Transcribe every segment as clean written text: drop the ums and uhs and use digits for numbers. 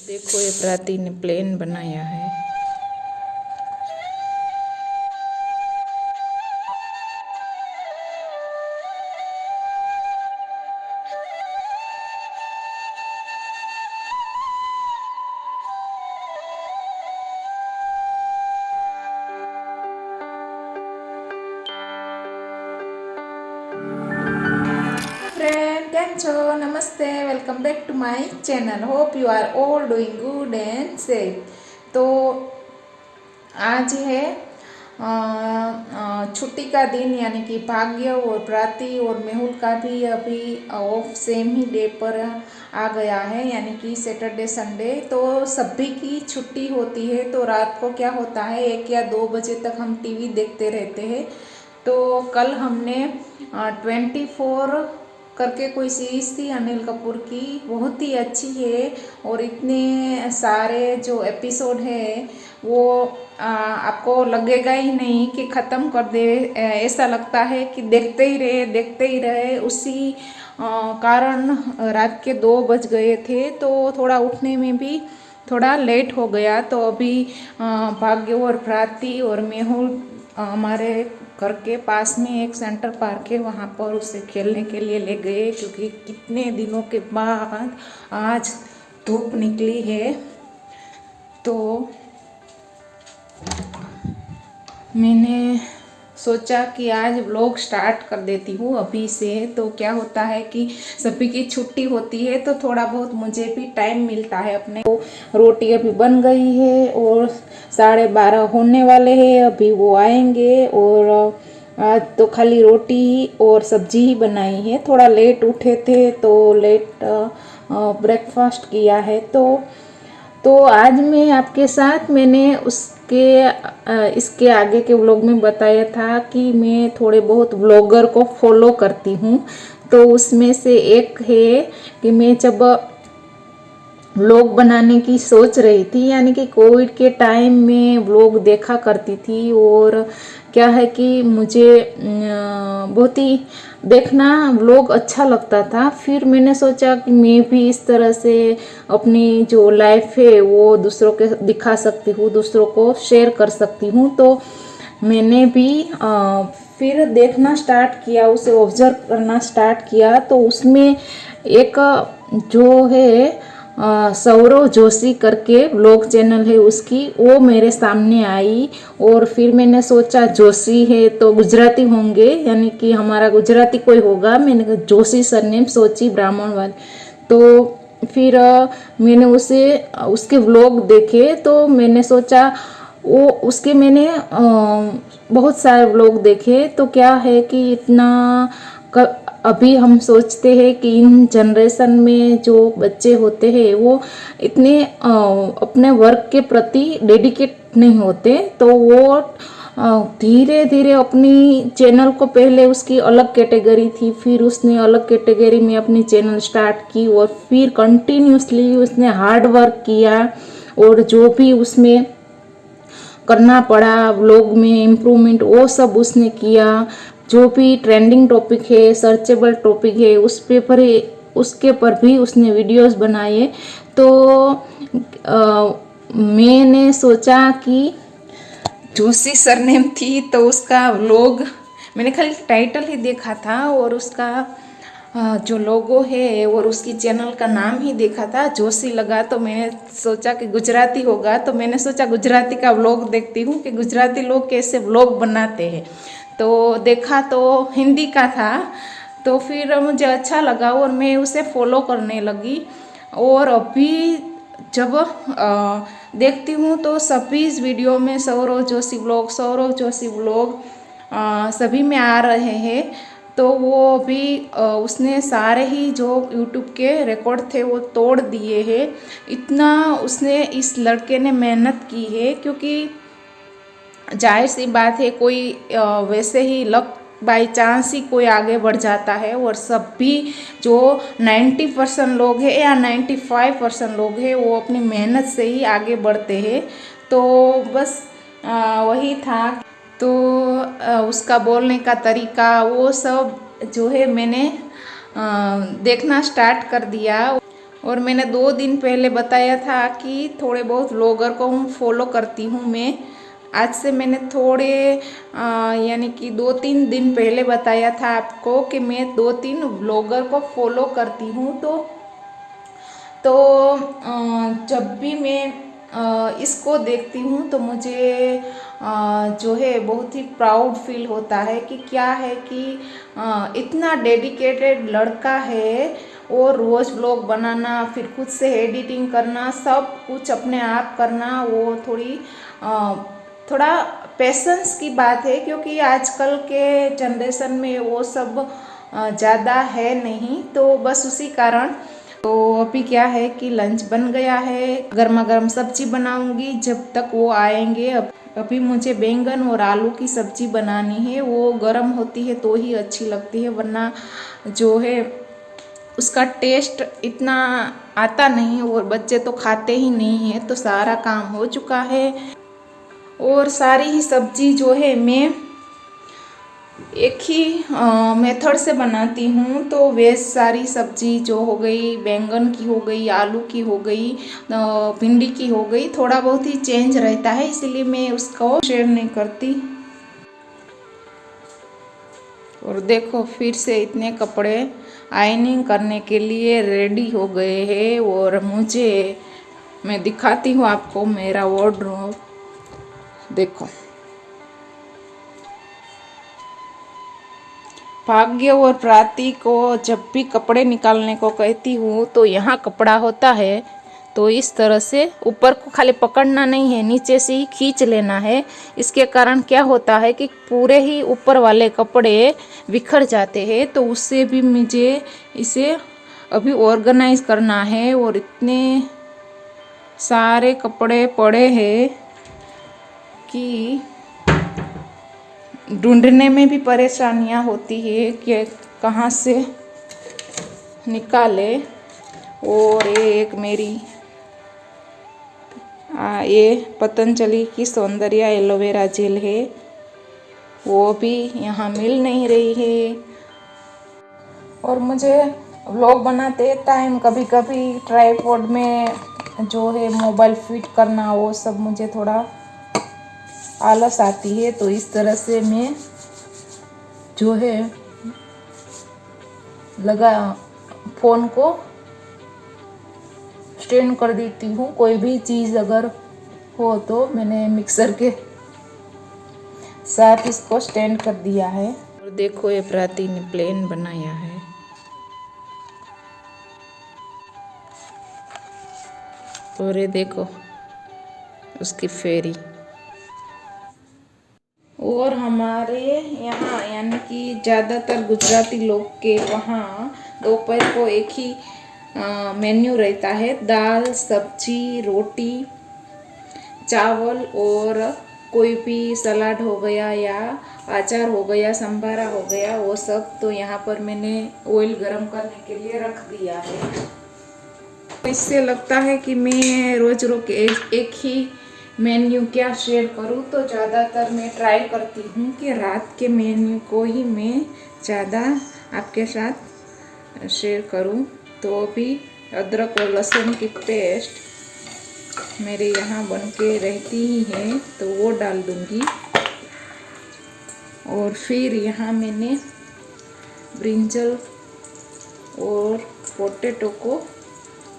देखो ये प्राती ने प्लेन बनाया है। फ्रेंड केम छो नमस्ते welcome back to my channel hope you are all doing good and safe. तो आज है छुट्टी का दिन यानी कि भाग्य और प्राती और मेहुल का भी अभी ऑफ सेम ही डे पर आ गया है यानी कि सैटरडे संडे। तो सभी की छुट्टी होती है तो रात को क्या होता है 1 या 2 बजे तक हम टीवी देखते रहते हैं। तो कल हमने 24 करके कोई सीरीज़ थी अनिल कपूर की, बहुत ही अच्छी है और इतने सारे जो एपिसोड है वो आपको लगेगा ही नहीं कि ख़त्म कर दे। ऐसा लगता है कि देखते ही रहे। उसी कारण रात के 2 बज गए थे तो थोड़ा उठने में भी थोड़ा लेट हो गया। तो अभी भाग्य और प्राती और मेहुल हमारे घर के पास में एक सेंटर पार्क है, वहाँ पर उसे खेलने के लिए ले गए क्योंकि कितने दिनों के बाद आज धूप निकली है। तो मैंने सोचा कि आज व्लॉग स्टार्ट कर देती हूँ अभी से। तो क्या होता है कि सभी की छुट्टी होती है तो थोड़ा बहुत मुझे भी टाइम मिलता है अपने को। रोटी अभी बन गई है और 12:30 होने वाले हैं, अभी वो आएंगे। और आज तो खाली रोटी और सब्जी ही बनाई है, थोड़ा लेट उठे थे तो लेट ब्रेकफास्ट किया है। तो आज मैं आपके साथ मैंने इसके आगे के व्लॉग में बताया था कि मैं थोड़े बहुत व्लॉगर को फॉलो करती हूँ। तो उसमें से एक है कि मैं जब व्लॉग बनाने की सोच रही थी यानी कि कोविड के टाइम में व्लॉग देखा करती थी। और क्या है कि मुझे बहुत ही देखना व्लॉग अच्छा लगता था। फिर मैंने सोचा कि मैं भी इस तरह से अपनी जो लाइफ है वो दूसरों के दिखा सकती हूँ, दूसरों को शेयर कर सकती हूँ। तो मैंने भी फिर देखना स्टार्ट किया, उसे ऑब्जर्व करना स्टार्ट किया। तो उसमें एक जो है सौरव जोशी करके व्लॉग चैनल है उसकी, वो मेरे सामने आई। और फिर मैंने सोचा जोशी है तो गुजराती होंगे यानी कि हमारा गुजराती कोई होगा। मैंने कहा जोशी सरनेम सोची ब्राह्मण वाले। तो फिर मैंने उसके व्लॉग देखे तो मैंने सोचा वो उसके मैंने बहुत सारे व्लॉग देखे। तो क्या है कि अभी हम सोचते हैं कि इन जनरेशन में जो बच्चे होते हैं वो इतने अपने वर्क के प्रति डेडिकेट नहीं होते। तो वो धीरे धीरे अपनी चैनल को, पहले उसकी अलग कैटेगरी थी, फिर उसने अलग कैटेगरी में अपनी चैनल स्टार्ट की और फिर कंटिन्यूसली उसने हार्ड वर्क किया। और जो भी उसमें करना पड़ा व्लॉग में इम्प्रूवमेंट वो सब उसने किया। जो भी ट्रेंडिंग टॉपिक है, सर्चेबल टॉपिक है, उसके पर भी उसने वीडियोस बनाए। तो मैंने सोचा कि जोशी सरनेम थी तो उसका व्लॉग मैंने खाली टाइटल ही देखा था और उसका जो लोगो है और उसकी चैनल का नाम ही देखा था जोशी लगा। तो मैंने सोचा कि गुजराती होगा, तो मैंने सोचा गुजराती का व्लॉग देखती हूँ कि गुजराती लोग कैसे व्लॉग बनाते हैं। तो देखा तो हिंदी का था। तो फिर मुझे अच्छा लगा और मैं उसे फॉलो करने लगी। और अभी जब देखती हूँ तो सभी इस वीडियो में सौरव जोशी व्लॉग सभी में आ रहे हैं। तो वो भी उसने सारे ही जो यूट्यूब के रिकॉर्ड थे वो तोड़ दिए हैं। इतना उसने इस लड़के ने मेहनत की है क्योंकि जाहिर सी बात है कोई वैसे ही लक बाई चांस ही कोई आगे बढ़ जाता है। और सभी जो 90% लोग हैं या 95% लोग हैं वो अपनी मेहनत से ही आगे बढ़ते हैं। तो बस वही था। तो उसका बोलने का तरीका वो सब जो है मैंने देखना स्टार्ट कर दिया। और मैंने 2 दिन पहले बताया था कि थोड़े बहुत व्लॉगर को फॉलो करती हूँ मैं। आज से मैंने थोड़े यानी कि 2-3 दिन पहले बताया था आपको कि मैं 2-3 व्लॉगर को फॉलो करती हूँ। तो जब भी मैं इसको देखती हूँ तो मुझे जो है बहुत ही प्राउड फील होता है कि क्या है कि इतना डेडिकेटेड लड़का है और रोज़ व्लॉग बनाना, फिर खुद से एडिटिंग करना, सब कुछ अपने आप करना, वो थोड़ा पेशेंस की बात है, क्योंकि आजकल के जनरेशन में वो सब ज़्यादा है नहीं। तो बस उसी कारण तो अभी क्या है कि लंच बन गया है, गर्मा गर्म सब्जी बनाऊंगी जब तक वो आएंगे। अभी मुझे बैंगन और आलू की सब्जी बनानी है, वो गर्म होती है तो ही अच्छी लगती है, वरना जो है उसका टेस्ट इतना आता नहीं और बच्चे तो खाते ही नहीं है। तो सारा काम हो चुका है और सारी ही सब्जी जो है मैं एक ही मेथड से बनाती हूँ। तो वेज सारी सब्जी जो हो गई, बैंगन की हो गई, आलू की हो गई, भिंडी की हो गई, थोड़ा बहुत ही चेंज रहता है, इसलिए मैं उसको शेयर नहीं करती। और देखो फिर से इतने कपड़े आयनिंग करने के लिए रेडी हो गए हैं। और मैं दिखाती हूँ आपको मेरा वार्डरोब। देखो, भाग्य और प्राति को जब भी कपड़े निकालने को कहती हूँ तो यहाँ कपड़ा होता है तो इस तरह से ऊपर को खाली पकड़ना नहीं है, नीचे से ही खींच लेना है। इसके कारण क्या होता है कि पूरे ही ऊपर वाले कपड़े बिखर जाते हैं। तो उससे भी मुझे इसे अभी ऑर्गेनाइज करना है और इतने सारे कपड़े पड़े हैं कि ढूंढने में भी परेशानियां होती है कि कहाँ से निकाले। और ये एक मेरी ये पतंजलि की सौंदर्य एलोवेरा जेल है, वो भी यहाँ मिल नहीं रही है। और मुझे व्लॉग बनाते टाइम कभी कभी ट्राइपॉड में जो है मोबाइल फिट करना, वो सब मुझे थोड़ा आलस आती है। तो इस तरह से मैं जो है फ़ोन को स्टैंड कर देती हूँ। कोई भी चीज़ अगर हो तो मैंने मिक्सर के साथ इसको स्टैंड कर दिया है। और देखो ये प्राति ने प्लेन बनाया है। और ये देखो उसकी फेरी। और हमारे यहाँ यानी कि ज़्यादातर गुजराती लोग के वहाँ दोपहर को एक ही मेन्यू रहता है, दाल, सब्जी, रोटी, चावल और कोई भी सलाद हो गया या अचार हो गया, संभारा हो गया, वो सब। तो यहाँ पर मैंने ऑयल गरम करने के लिए रख दिया है। इससे लगता है कि मैं रोज रोज एक ही मेन्यू क्या शेयर करूँ, तो ज़्यादातर मैं ट्राई करती हूँ कि रात के मेन्यू को ही मैं ज़्यादा आपके साथ शेयर करूँ। तो अभी अदरक और लहसुन की पेस्ट मेरे यहाँ बन के रहती ही है तो वो डाल दूँगी। और फिर यहाँ मैंने ब्रिंजल और पोटैटो को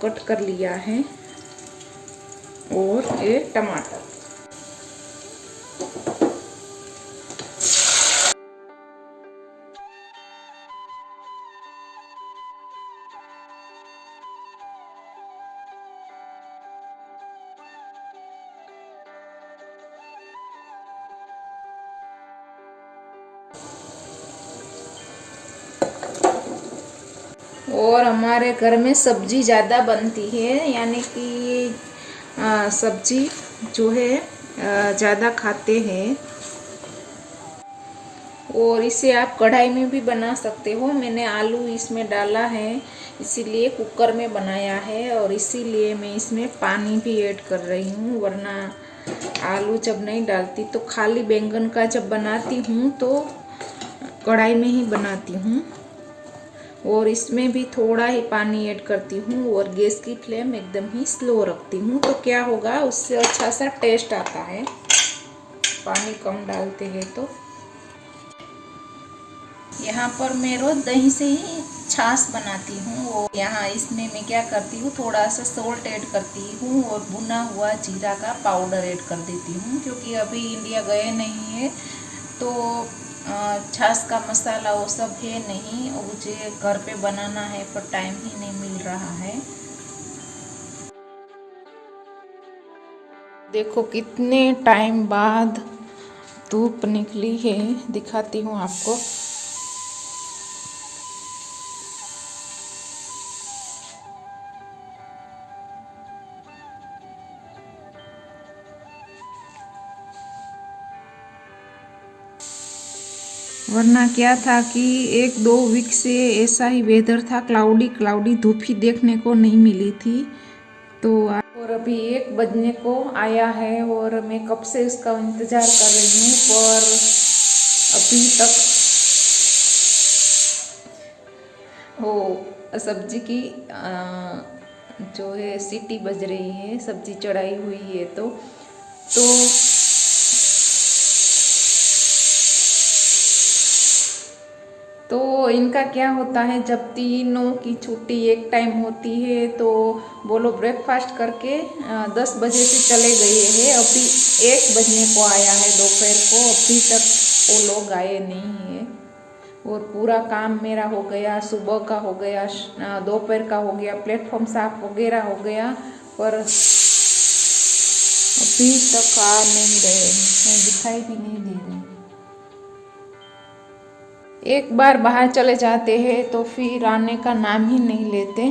कट कर लिया है और ये टमाटर। और हमारे घर में सब्जी ज़्यादा बनती है, यानी कि सब्जी जो है ज़्यादा खाते हैं। और इसे आप कढ़ाई में भी बना सकते हो। मैंने आलू इसमें डाला है इसीलिए कुकर में बनाया है, और इसीलिए मैं इसमें पानी भी ऐड कर रही हूँ, वरना आलू जब नहीं डालती तो खाली बैंगन का जब बनाती हूँ तो कढ़ाई में ही बनाती हूँ। और इसमें भी थोड़ा ही पानी ऐड करती हूँ और गैस की फ्लेम एकदम ही स्लो रखती हूँ। तो क्या होगा, उससे अच्छा सा टेस्ट आता है पानी कम डालते हैं तो। यहाँ पर मैं रोज दही से ही छाछ बनाती हूँ और यहाँ इसमें मैं क्या करती हूँ, थोड़ा सा सोल्ट ऐड करती हूँ और भुना हुआ जीरा का पाउडर ऐड कर देती हूँ, क्योंकि अभी इंडिया गए नहीं है तो छाछ का मसाला वो सब है नहीं, और मुझे घर पे बनाना है पर टाइम ही नहीं मिल रहा है। देखो कितने टाइम बाद धूप निकली है, दिखाती हूँ आपको। वरना क्या था कि 1-2 वीक से ऐसा ही वेदर था, क्लाउडी क्लाउडी, धूप ही देखने को नहीं मिली थी। तो और अभी 1 बजने को आया है और मैं कब से इसका इंतज़ार कर रही हूँ, पर अभी तक वो सब्जी की जो है सीटी बज रही है, सब्जी चढ़ाई हुई है तो इनका क्या होता है, जब तीनों की छुट्टी एक टाइम होती है तो वो लोग ब्रेकफास्ट करके 10 बजे से चले गए हैं। अभी 1 बजने को आया है दोपहर को, अभी तक वो लोग आए नहीं है। और पूरा काम मेरा हो गया, सुबह का हो गया, दोपहर का हो गया, प्लेटफॉर्म साफ वगैरह हो गया, पर अभी तक आ नहीं रहे, दिखाई भी नहीं दे रहे। एक बार बाहर चले जाते हैं तो फिर आने का नाम ही नहीं लेते।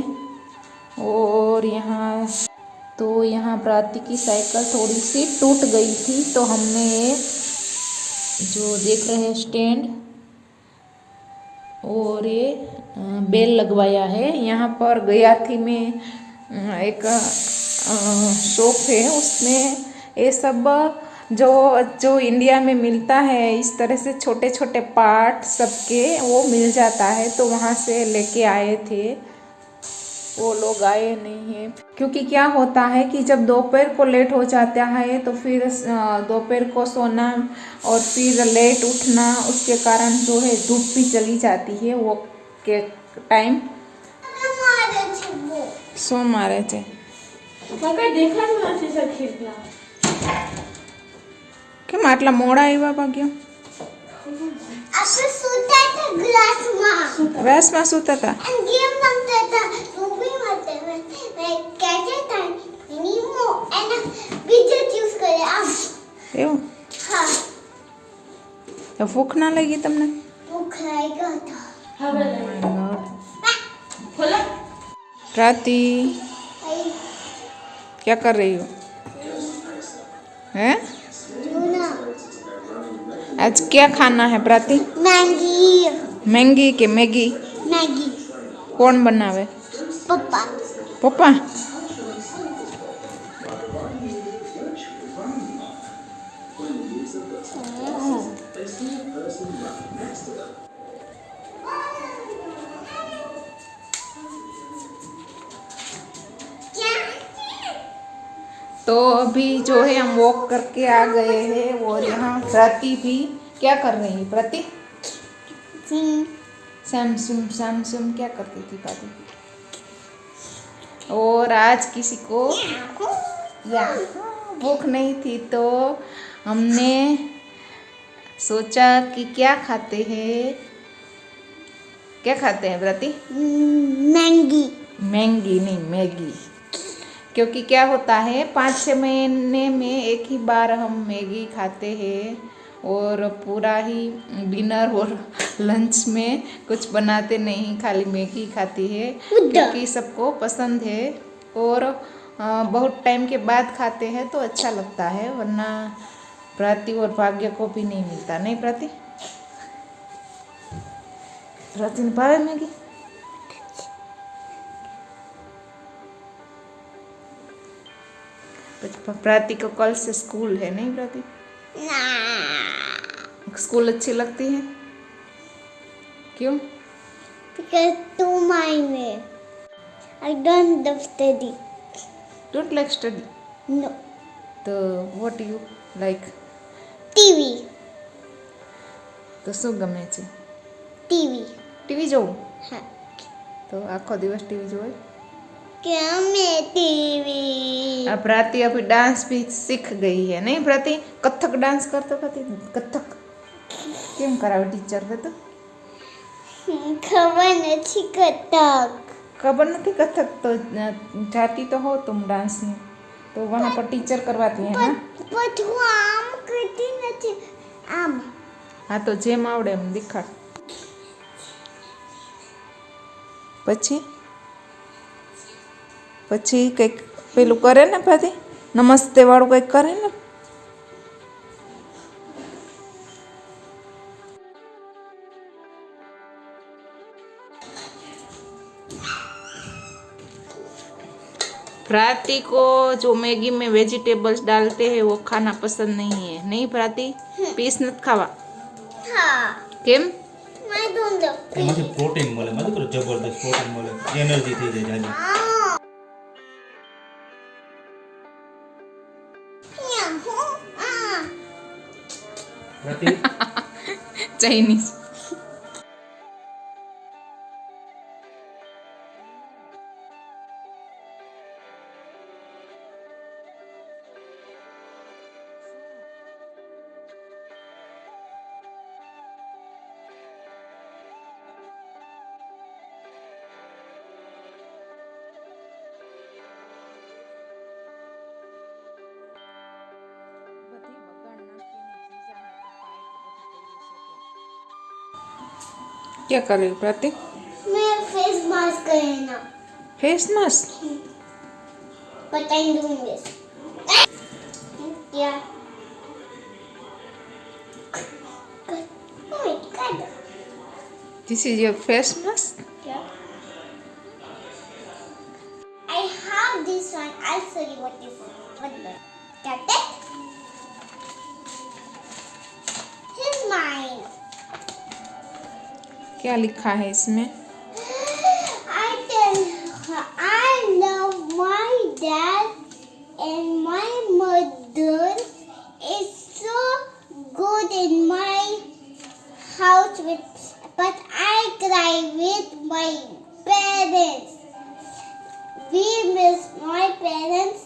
और यहाँ प्राती की साइकिल थोड़ी सी टूट गई थी, तो हमने ये जो देख रहे हैं स्टैंड और ये बेल लगवाया है। यहाँ पर गया थी मैं, एक शॉप है उसमें ये सब जो इंडिया में मिलता है, इस तरह से छोटे छोटे पार्ट सबके वो मिल जाता है, तो वहाँ से लेके आए थे। वो लोग आए नहीं हैं, क्योंकि क्या होता है कि जब दोपहर को लेट हो जाता है तो फिर दोपहर को सोना और फिर लेट उठना, उसके कारण जो है धूप भी चली जाती है वो के टाइम। सो मारे थे કેમ આટલા મોડા આવ્યા ભાગ્યો? ગ્લાસમાં સૂતા હતા? એવું? ભૂખ ના લાગી તમને? प्राती क्या कर रही हो? हैं? आज क्या खाना है प्राती? मैगी। मैगी के मैगी? मैगी। कौन बनावे? पापा। पापा? तो अभी जो है हम वॉक करके आ गए हैं और यहाँ प्राती भी क्या कर रही है? प्राती सैमसंग क्या करती थी प्राती? और आज किसी को भूख नहीं थी तो हमने सोचा कि क्या खाते हैं। क्या खाते हैं प्राती? मैगी। मैगी नहीं, मैगी। क्योंकि क्या होता है 5-6 महीने में एक ही बार हम मैगी खाते हैं और पूरा ही डिनर और लंच में कुछ बनाते नहीं, खाली मैगी खाती है क्योंकि सबको पसंद है और बहुत टाइम के बाद खाते हैं तो अच्छा लगता है, वरना प्राती और भाग्य को भी नहीं मिलता। नहीं प्राती? प्राती ने भावे मैगी? प्राती को कल से स्कूल है, नहीं प्राती? स्कूल अच्छी लगती है? क्यों? because to my way. I don't love study. Don't like study. No. તો what you like? TV. તો શું ગમે છે? TV. ટીવી જોવું? હા. તો આખો દિવસ ટીવી જોવે? ગમે TV. આ પ્રાતિ અભી डांस भी सीख गई है नहीं प्राति? कथक डांस करतो प्रति कथक કેમ કરાવે ટીચર તો? ખબર નથી કથક. खबर नहीं कथक तो जाती तो हो तुम डांस में तो वहाँ पर टीचर करवाती है ना? પણ હું આમ કરતી નથી. આમ. हाँ तो જેમ આવડે એમ દેખાડ. પછી પછી કંઈક પેલું કરે ને પાછી નમસ્તે વાળું કંઈક કરે ને. प्राति को जो मैगी में वेजिटेबल्स डालते हैं वो खाना पसंद नहीं है नहीं प्राति? पीस नत खावा હા. केम? I don't love એમાંથી પ્રોટીન મળે મને તો જબરદસ્ત પ્રોટીન મળે એનર્જી થઈ જાય જાજી પ્રતિ चाइनीज. क्या करेगी प्राति? मैं फेस मास्क करना. Face mask? But I'm doing this. Yeah. Oh my god. This is your face mask? Yeah. I have this one. I'll show you what this is. What the? Got it? Here's mine. क्या लिखा है इसमें? I tell her I love my dad and my mother is so good in my house but I cry with my parents. We miss my parents